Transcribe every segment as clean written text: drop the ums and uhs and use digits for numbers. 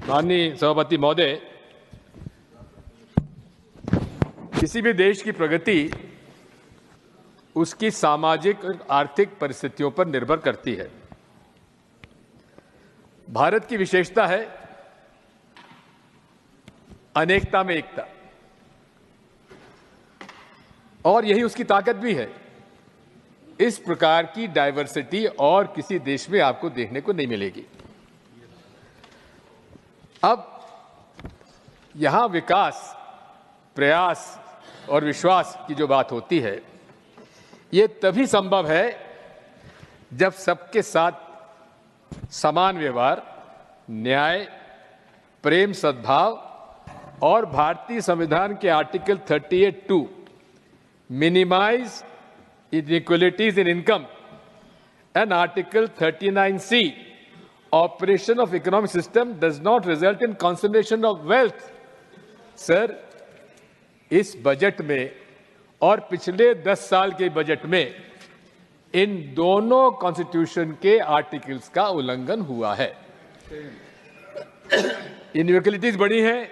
माननीय सभापति महोदय, किसी भी देश की प्रगति उसकी सामाजिक और आर्थिक परिस्थितियों पर निर्भर करती है। भारत की विशेषता है अनेकता में एकता, और यही उसकी ताकत भी है। इस प्रकार की डाइवर्सिटी और किसी देश में आपको देखने को नहीं मिलेगी। अब यहां विकास, प्रयास और विश्वास की जो बात होती है, ये तभी संभव है जब सबके साथ समान व्यवहार, न्याय, प्रेम, सद्भाव और भारतीय संविधान के article 38(2) minimise inequalities in income and Article 39(c) operation of economic system does not result in concentration of wealth. Sir, इस बजट में और पिछले 10 साल के बजट में इन दोनों कॉन्स्टिट्यूशन के आर्टिकल्स का उल्लंघन हुआ है। इनइक्वालिटीज बढ़ी हैं,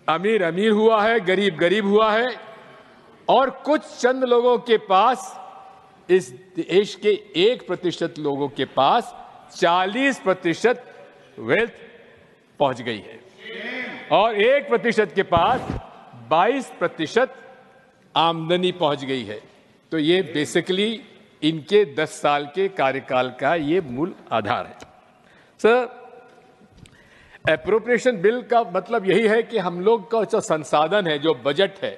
अमीर अमीर हुआ है, गरीब गरीब हुआ है, और कुछ चंद लोगों के पास, इस देश के 1% लोगों के पास 40% वेल्थ पहुंच गई है, और 1% के पास 22% आमदनी पहुंच गई है। तो ये बेसिकली इनके 10 साल के कार्यकाल का ये मूल आधार है। सर, एप्रोप्रिएशन बिल का मतलब यही है कि हम लोग का जो संसाधन है, जो बजट है,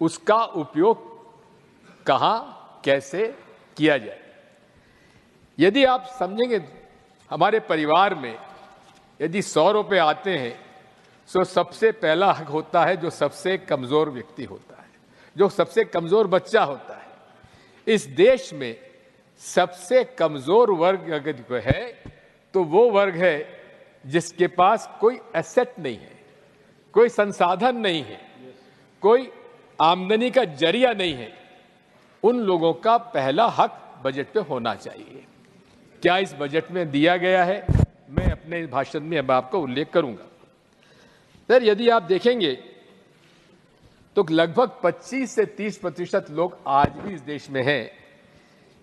उसका उपयोग कहां कैसे किया जाए। यदि आप समझेंगे, हमारे परिवार में यदि 100 रुपए आते हैं, तो सबसे पहला हक होता है जो सबसे कमजोर व्यक्ति होता है, जो सबसे कमजोर बच्चा होता है। इस देश में सबसे कमजोर वर्ग अगर है तो वो वर्ग है जिसके पास कोई एसेट नहीं है, कोई संसाधन नहीं है, कोई आमदनी का जरिया नहीं है। उन लोगों का पहला हक बजट पे होना चाहिए। क्या इस बजट में दिया गया है? मैं अपने भाषण में अब आपको उल्लेख करूंगा। सर, यदि आप देखेंगे तो लगभग 25 से 30% लोग आज भी इस देश में हैं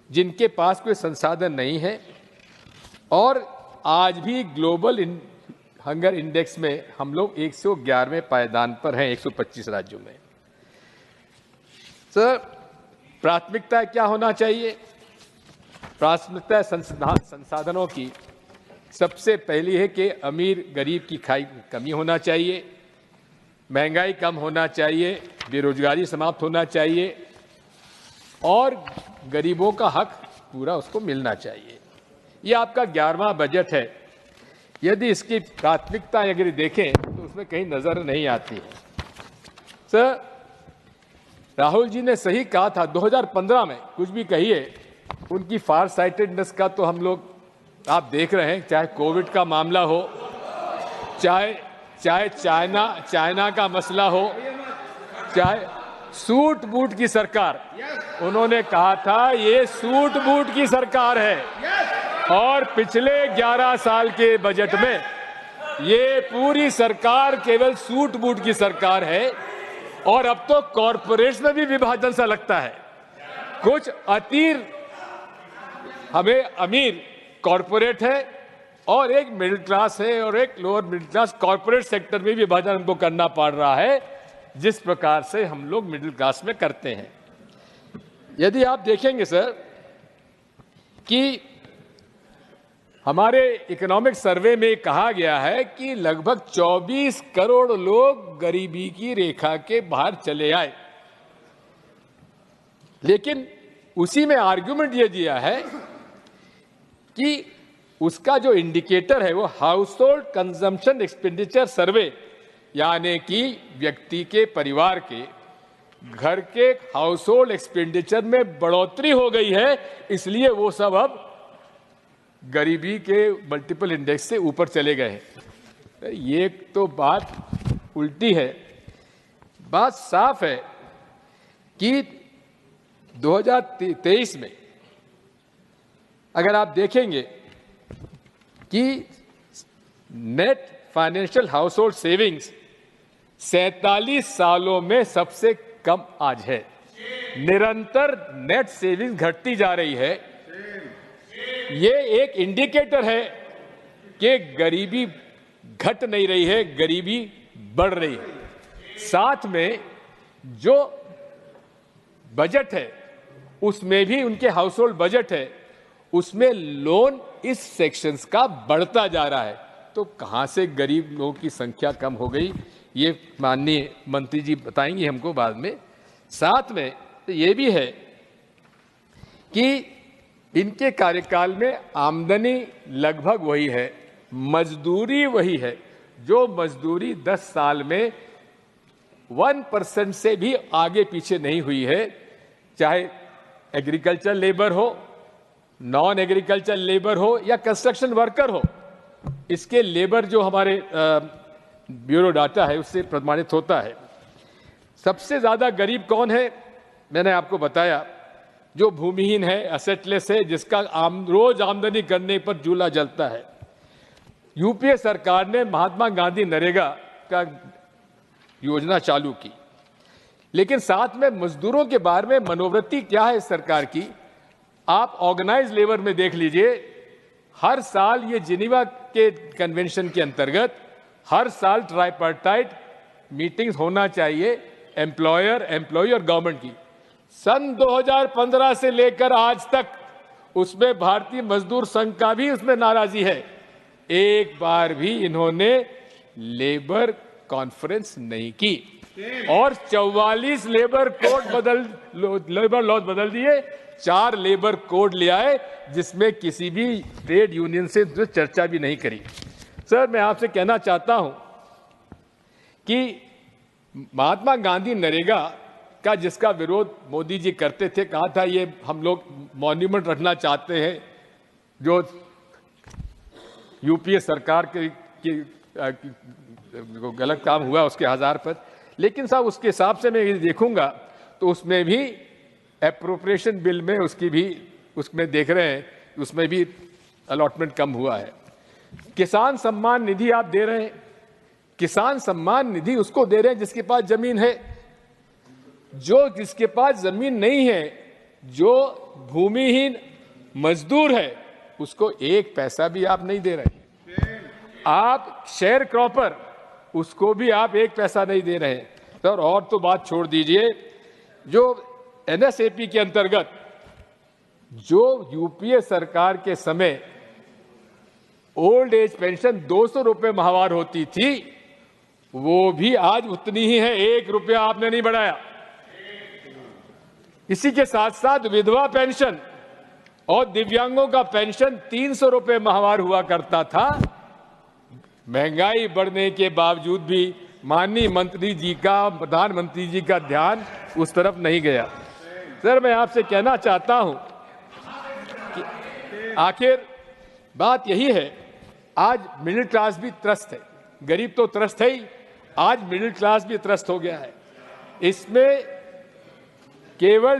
जिनके पास कोई संसाधन नहीं है, और आज भी ग्लोबल हंगर इंडेक्स में हम लोग 111वें पायदान पर हैं 125 राज्यों में। सर, प्राथमिकता क्या होना चाहिए? प्राथमिकता संसाधनों की सबसे पहली है कि अमीर गरीब की खाई कमी होना चाहिए, महंगाई कम होना चाहिए, बेरोजगारी समाप्त होना चाहिए, और गरीबों का हक पूरा उसको मिलना चाहिए। ये आपका 11वां बजट है। यदि इसकी प्राथमिकता अगर देखें तो उसमें कहीं नजर नहीं आती है। सर, राहुल जी ने सही कहा था 2015 में, कुछ भी कहिए, उनकी फार साइटेडनेस का तो हम लोग आप देख रहे हैं, चाहे कोविड का मामला हो, चाहे चाइना का मसला हो, चाहे सूट बूट की सरकार, उन्होंने कहा था ये सूट बूट की सरकार है, और पिछले 11 साल के बजट में ये पूरी सरकार केवल सूट बूट की सरकार है। और अब तो कॉरपोरेट्स में भी विभाजन सा लगता है। कुछ हमें अमीर कॉरपोरेट है, और एक मिडिल क्लास है, और एक lower middle class. Corporate sector में विभाजन हमको करना पड़ रहा है, जिस प्रकार से हम लोग मिडिल क्लास में करते हैं। यदि आप देखेंगे सर कि हमारे इकोनॉमिक सर्वे में कहा गया है कि लगभग 24 करोड़ लोग गरीबी की रेखा के बाहर चले आए, लेकिन उसी में आर्गुमेंट ये दिया है कि उसका जो इंडिकेटर है वो हाउस होल्ड कंजम्पशन एक्सपेंडिचर सर्वे, यानी कि व्यक्ति के, परिवार के, घर के हाउस होल्ड एक्सपेंडिचर में बढ़ोतरी हो गई है, इसलिए वो सब अब गरीबी के मल्टीपल इंडेक्स से ऊपर चले गए हैं। ये तो बात उल्टी है। बात साफ है कि 2023 में अगर आप देखेंगे कि net financial house hold savings 47 सालों में सबसे कम आज है। निरंतर नेट सेविंग्स घटती जा रही है। ये एक इंडिकेटर है कि गरीबी घट नहीं रही है, गरीबी बढ़ रही है। साथ में जो बजट है उसमें भी, उनके हाउस होल्ड बजट है उसमें लोन इस सेक्शंस का बढ़ता जा रहा है। तो कहां से गरीब लोगों की संख्या कम हो गई, ये माननीय मंत्री जी बताएंगे हमको बाद में। साथ में ये भी है कि इनके कार्यकाल में आमदनी लगभग वही है, मजदूरी वही है। जो मजदूरी 10 साल में 1% से भी आगे पीछे नहीं हुई है, चाहे एग्रीकल्चर लेबर हो, नॉन एग्रीकल्चर लेबर हो या कंस्ट्रक्शन वर्कर हो। इसके लेबर जो हमारे ब्यूरो डाटा है उससे प्रमाणित होता है। सबसे ज्यादा गरीब कौन है, मैंने आपको बताया, जो भूमिहीन है, असेटलेस है, जिसका रोज आमदनी करने पर चूल्हा जलता है। यूपीए सरकार ने महात्मा गांधी नरेगा का योजना चालू की, लेकिन साथ में मजदूरों के बारे में मनोवृत्ति क्या है इस सरकार की, आप ऑर्गेनाइज लेबर में देख लीजिए। हर साल ये जिनीवा के कन्वेंशन के अंतर्गत हर साल ट्राइपार्टाइट मीटिंग्स होना चाहिए, एम्प्लॉयर, एम्प्लॉई और गवर्नमेंट की। सन 2015 से लेकर आज तक उसमें भारतीय मजदूर संघ का भी उसमें नाराजगी है। एक बार भी इन्होंने लेबर कॉन्फ्रेंस नहीं की और 44 लेबर लॉज बदल दिए, 4 लेबर कोड ले आए जिसमें किसी भी ट्रेड यूनियन से चर्चा भी नहीं करी। सर, मैं आपसे कहना चाहता हूं कि महात्मा गांधी नरेगा का जिसका विरोध मोदी जी करते थे, कहा था ये हम लोग मॉन्यूमेंट रखना चाहते हैं जो यूपीए सरकार के गलत काम हुआ उसके हजार पर। लेकिन साहब उसके हिसाब से मैं ये देखूंगा तो उसमें भी एप्रोप्रिएशन बिल में उसकी भी उसमें देख रहे हैं उसमें भी अलॉटमेंट कम हुआ है। किसान सम्मान निधि आप दे रहे हैं, किसान सम्मान निधि उसको दे रहे हैं जिसके पास जमीन है। जो जिसके पास जमीन नहीं है, जो भूमिहीन मजदूर है, उसको 1 पैसा भी आप नहीं दे रहे। आप शेयर क्रॉपर, उसको भी आप 1 पैसा नहीं दे रहे। सर, और तो बात छोड़ दीजिए, जो एनएसएपी के अंतर्गत जो यूपीए सरकार के समय ओल्ड एज पेंशन 200 रुपए माहवार होती थी, वो भी आज उतनी ही है, 1 रुपया आपने नहीं बढ़ाया। इसी के साथ साथ विधवा पेंशन और दिव्यांगों का पेंशन 300 रुपए माहवार हुआ करता था। महंगाई बढ़ने के बावजूद भी माननीय मंत्री जी का, प्रधानमंत्री जी का ध्यान उस तरफ नहीं गया। सर, मैं आपसे कहना चाहता हूं कि आखिर बात यही है, आज मिडिल क्लास भी त्रस्त है, गरीब तो त्रस्त है ही, आज मिडिल क्लास भी त्रस्त हो गया है। इसमें केवल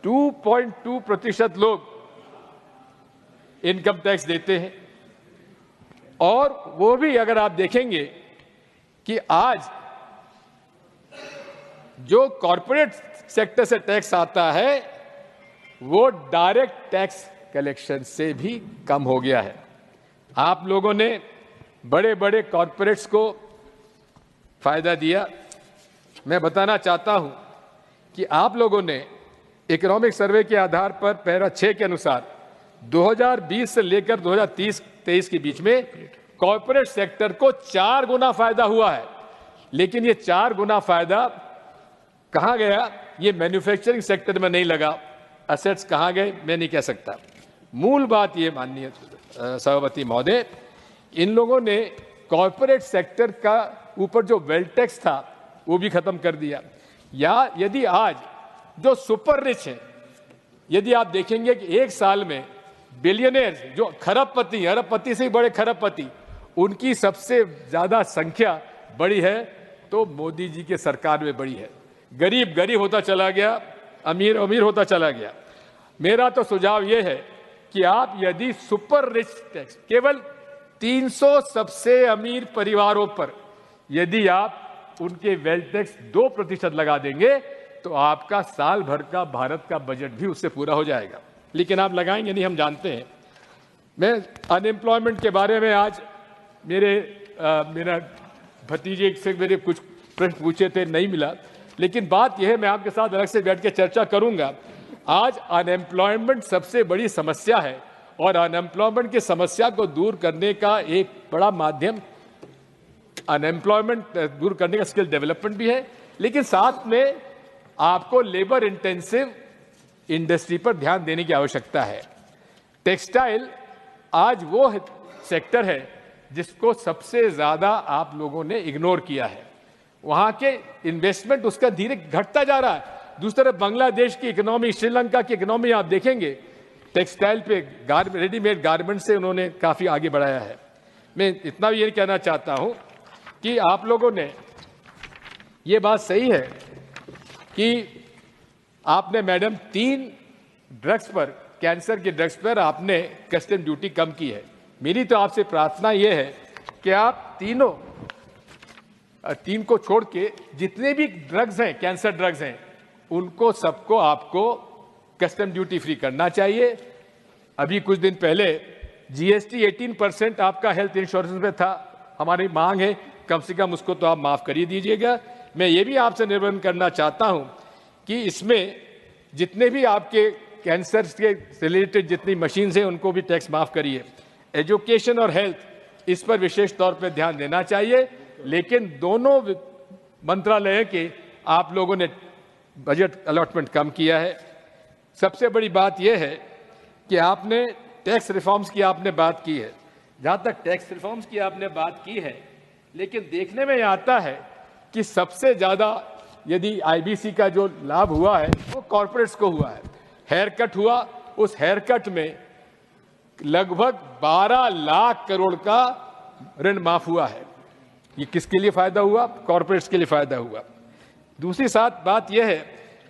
2.2% लोग इनकम टैक्स देते हैं और वो भी अगर आप देखेंगे कि आज जो कॉरपोरेट सेक्टर से टैक्स आता है वो डायरेक्ट टैक्स कलेक्शन से भी कम हो गया है। आप लोगों ने बड़े बड़े कॉरपोरेट्स को फायदा दिया। मैं बताना चाहता हूं कि आप लोगों ने इकोनॉमिक सर्वे के आधार पर पैरा 6 के अनुसार 2020 से लेकर 2023 के बीच में कॉरपोरेट सेक्टर को 4 गुना फायदा हुआ है। लेकिन ये 4 गुना फायदा कहां गया, ये मैन्युफैक्चरिंग सेक्टर में नहीं लगा। असेट्स कहां गए मैं नहीं कह सकता। मूल बात ये माननीय सभापति महोदय, इन लोगों ने कॉरपोरेट सेक्टर का ऊपर जो वेल्थ टैक्स था वो भी खत्म कर दिया। या यदि आज जो सुपर रिच हैं, यदि आप देखेंगे कि एक साल में बिलियनियर्स जो खरबपति, अरबपति से ही बड़े खरबपति, उनकी सबसे ज्यादा संख्या बड़ी है तो मोदी जी के सरकार में बड़ी है। गरीब गरीब होता चला गया, अमीर अमीर होता चला गया। मेरा तो सुझाव यह है कि आप यदि सुपर रिच टैक्स केवल 300 सबसे अमीर परिवारों पर यदि आप उनके वेल्थ टैक्स 2% लगा देंगे तो आपका साल भर का भारत का बजट भी उससे पूरा हो जाएगा। लेकिन आप लगाएंगे नहीं, हम जानते हैं। मैं अनएम्प्लॉयमेंट के बारे में आज मेरा भतीजे से मेरे कुछ प्रश्न पूछे थे, नहीं मिला, लेकिन बात यह है, मैं आपके साथ अलग से बैठ के चर्चा करूंगा। आज अनएम्प्लॉयमेंट सबसे बड़ी समस्या है और अनएम्प्लॉयमेंट की समस्या को दूर करने का एक बड़ा माध्यम अनएम्प्लॉयमेंट दूर करने का स्किल डेवलपमेंट भी है, लेकिन साथ में आपको लेबर इंटेंसिव इंडस्ट्री पर ध्यान देने की आवश्यकता है। टेक्सटाइल आज वो सेक्टर है जिसको सबसे ज्यादा आप लोगों ने इग्नोर किया है। वहां के इन्वेस्टमेंट उसका धीरे घटता जा रहा है। दूसरी तरफ बांग्लादेश की इकोनॉमी, श्रीलंका की इकोनॉमी आप देखेंगे, टेक्सटाइल पे रेडीमेड गारमेंट से उन्होंने काफी आगे बढ़ाया है। मैं इतना भी ये कहना चाहता हूं कि आप लोगों ने ये बात सही है कि आपने मैडम 3 ड्रग्स पर, कैंसर के ड्रग्स पर आपने कस्टम ड्यूटी कम की है। मेरी तो आपसे प्रार्थना यह है कि आप तीन को छोड़ के जितने भी ड्रग्स हैं, कैंसर ड्रग्स हैं, उनको सबको आपको कस्टम ड्यूटी फ्री करना चाहिए। अभी कुछ दिन पहले जीएसटी 18% आपका हेल्थ इंश्योरेंस में था। हमारी मांग है कम से कम उसको तो आप माफ कर ही दीजिएगा। मैं ये भी आपसे निवेदन करना चाहता हूं कि इसमें जितने भी आपके कैंसर के रिलेटेड जितनी मशीन्स हैं उनको भी टैक्स माफ करिए। एजुकेशन और हेल्थ, इस पर विशेष तौर पर ध्यान देना चाहिए, लेकिन दोनों मंत्रालय के आप लोगों ने बजट अलॉटमेंट कम किया है। सबसे बड़ी बात यह है कि आपने टैक्स रिफॉर्म्स की आपने बात की है। जहां तक टैक्स रिफॉर्म्स की आपने बात की है, लेकिन देखने में आता है कि सबसे ज्यादा यदि आईबीसी का जो लाभ हुआ है वो कॉर्पोरेट्स को हुआ है। हेयर कट हुआ, उस हेयर कट में लगभग 12 लाख करोड़ का ऋण माफ हुआ है। ये किसके लिए फायदा हुआ? कॉर्पोरेट्स के लिए फायदा हुआ। दूसरी बात यह है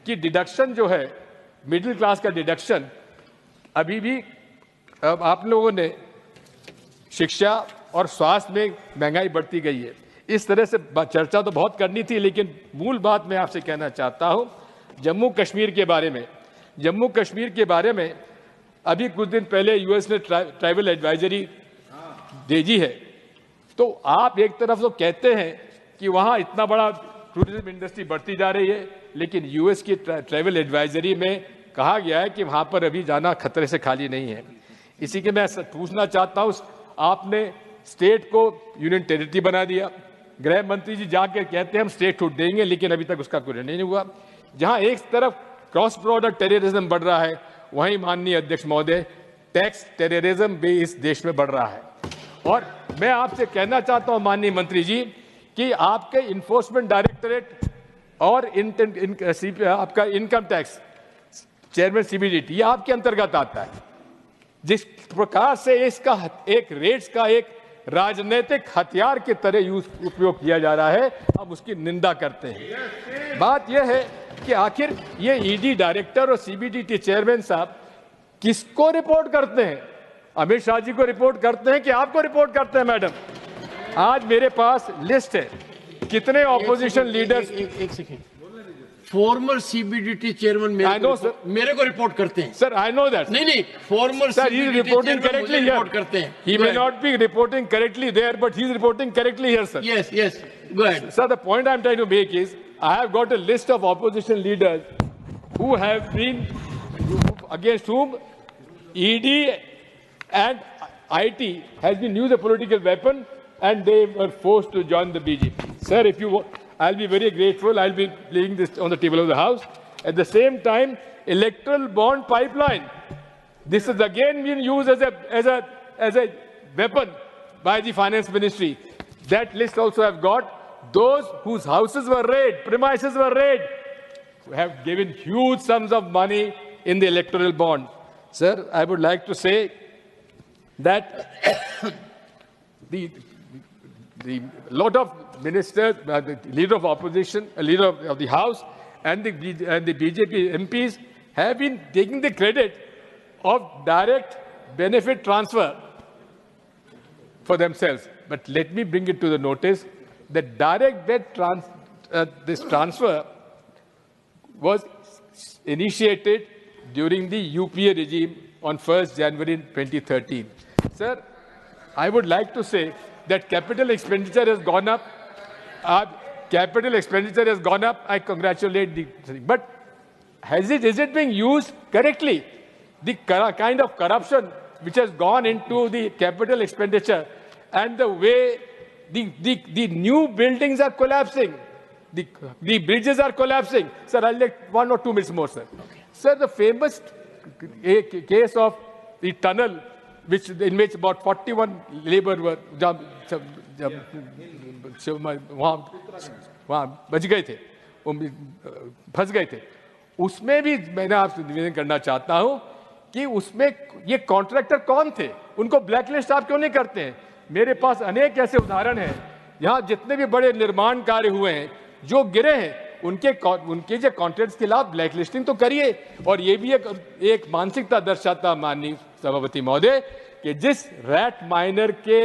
कि डिडक्शन जो है, मिडिल क्लास का डिडक्शन, अभी भी अब आप लोगों ने शिक्षा और स्वास्थ्य में महंगाई बढ़ती गई है। इस तरह से चर्चा तो बहुत करनी थी, लेकिन मूल बात मैं आपसे कहना चाहता हूं जम्मू कश्मीर के बारे में। जम्मू कश्मीर के बारे में अभी कुछ दिन पहले यूएस ने ट्रैवल एडवाइजरी भेजी है। तो आप एक तरफ तो कहते हैं कि वहां इतना बड़ा टूरिज्म इंडस्ट्री बढ़ती जा रही है, लेकिन यूएस की ट्रैवल एडवाइजरी में कहा गया है कि वहां पर अभी जाना खतरे से खाली नहीं है। इसी के मैं पूछना चाहता हूं, आपने स्टेट को यूनियन टेरिटरी बना दिया। गृह मंत्री जी जाकर कहते हैं हम स्टेट छूट देंगे, लेकिन अभी तक उसका कोई नहीं हुआ। जहां एक तरफ क्रॉस बॉर्डर टेररिज्म बढ़ रहा है, वहीं माननीय अध्यक्ष महोदय टैक्स टेररिज्म भी इस देश में बढ़ रहा है। और मैं आपसे कहना चाहता हूं माननीय मंत्री जी कि आपके इन्फोर्समेंट डायरेक्टरेट और आपका इनकम टैक्स चेयरमैन सीबीडीटी, ये आपके अंतर्गत आता है। जिस प्रकार से इसका एक रेट्स का एक राजनीतिक हथियार की तरह उपयोग किया जा रहा है, हम उसकी निंदा करते हैं। बात यह है कि आखिर ये ईडी डायरेक्टर और सीबीडीटी चेयरमैन साहब किसको रिपोर्ट करते हैं? अमित शाह जी को रिपोर्ट करते हैं कि आपको रिपोर्ट करते हैं? मैडम, आज मेरे पास लिस्ट है कितने ऑपोजिशन लीडर्स। एक सेकेंड, फॉर्मर सीबीडीटी चेयरमैन मेरे को रिपोर्ट करते हैं। Sir, I know that. नहीं, former sir, he is reporting correctly here. करते हैं। He may not be reporting correctly there, but he is reporting correctly here, sir. Yes, go ahead. Sir, the point I am trying to make is, I have got a list of opposition leaders who have been, against whom ED and IT has been used a political weapon, and they were forced to join the BJP. Sir, if you want, I'll be very grateful. I'll be laying this on the table of the House. At the same time, electoral bond pipeline. This is again being used as a weapon by the finance ministry. That list also have got those whose houses were raided, premises were raided, who have given huge sums of money in the electoral bond. Sir, I would like to say that the lot of ministers, the leader of opposition, leader of the House, and the BJP MPs have been taking the credit of direct benefit transfer for themselves. But let me bring it to the notice that direct debt this transfer was initiated during the UPA regime on 1st January 2013. Sir, I would like to say that capital expenditure has gone up. Capital expenditure has gone up. I congratulate the thing. But is it being used correctly? The kind of corruption which has gone into the capital expenditure and the way the new buildings are collapsing, the bridges are collapsing. Sir, I'll take 1 or 2 minutes more, sir. Okay. Sir, the famous case of the tunnel, in which about 41 labor were वहाँ बच गए थे, फंस गए थे, उसमें भी मैंने आपसे निवेदन करना चाहता हूं कि उसमें ये कॉन्ट्रैक्टर कौन थे, उनको ब्लैकलिस्ट आप क्यों नहीं करते हैं? मेरे पास अनेक ऐसे उदाहरण हैं यहाँ जितने भी बड़े निर्माण कार्य हुए हैं जो गिरे हैं, उनके जो कॉन्ट्रैक्ट्स के खिलाफ ब्लैकलिस्टिंग तो करिए। और ये भी एक मानसिकता दर्शाता माननीय सभापति महोदय कि जिस रैट माइनर के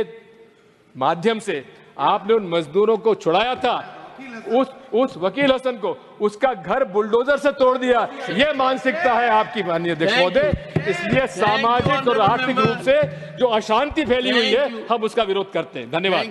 माध्यम से आपने उन मजदूरों को छुड़ाया था, उस वकील हसन को उसका घर बुलडोजर से तोड़ दिया। यह मानसिकता है आपकी माननीय अध्यक्ष महोदय। इसलिए सामाजिक और आर्थिक रूप से जो अशांति फैली हुई है, हम उसका विरोध करते हैं। धन्यवाद।